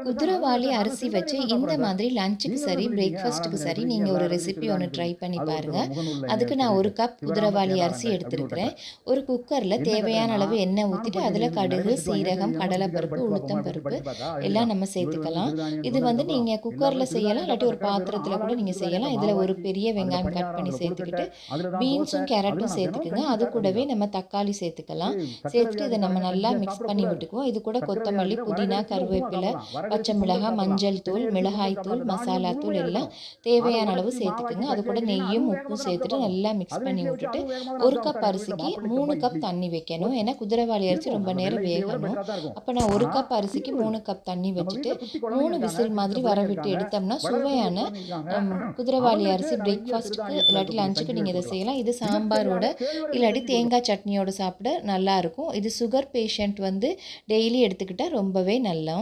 குதிரைவாலி அரிசி வச்சு இந்த மாதிரி லஞ்சுக்கு சரி, பிரேக்ஃபாஸ்ட்டுக்கு சரி நீங்கள் ஒரு ரெசிபி ஒன்று ட்ரை பண்ணி பாருங்கள். அதுக்கு நான் 1 கப் குதிரைவாலி அரிசி எடுத்துருக்கிறேன். ஒரு குக்கரில் தேவையான அளவு எண்ணெய் ஊற்றிட்டு அதில் கடுகு, சீரகம், கடலைப்பருப்பு, உளுத்தம் பருப்பு எல்லாம் நம்ம சேர்த்துக்கலாம். இது வந்து நீங்கள் குக்கரில் செய்யலாம், இல்லாட்டி ஒரு பாத்திரத்தில் கூட நீங்கள் செய்யலாம். இதில் ஒரு பெரிய வெங்காயம் கட் பண்ணி சேர்த்துக்கிட்டு பீன்ஸும் கேரட்டும் சேர்த்துக்குங்க. அது கூடவே நம்ம தக்காளி சேர்த்துக்கலாம். சேர்த்துட்டு இதை நம்ம நல்லா மிக்ஸ் பண்ணி விட்டுக்குவோம். இது கூட கொத்தமல்லி, புதினா, கருவேப்பிலை, பச்சை மிளகாய், மஞ்சள் தூள், மிளகாய் தூள், மசாலா தூள் எல்லாம் தேவையான அளவு சேர்த்துக்குங்க. அது கூட நெய்யும் உப்பும் சேர்த்துட்டு நல்லா மிக்ஸ் பண்ணி விட்டுட்டு 1 கப் அரிசிக்கு 3 கப் தண்ணி வைக்கணும். ஏன்னா குதிரைவாலி அரிசி ரொம்ப நேரம் வேகணும். அப்போ நான் 1 கப் அரிசிக்கு 3 கப் தண்ணி வச்சுட்டு 3 விசில் மாதிரி வர விட்டு எடுத்தோம்னா சுவையான குதிரைவாலி அரிசி பிரேக்ஃபாஸ்ட்டுக்கு இல்லாட்டி லஞ்சுக்கு நீங்கள் இதை செய்யலாம். இது சாம்பாரோட இல்லாட்டி தேங்காய் சட்னியோட சாப்பிட நல்லாயிருக்கும். இது சுகர் பேஷண்ட் வந்து டெய்லி எடுத்துக்கிட்டால் ரொம்பவே நல்லா.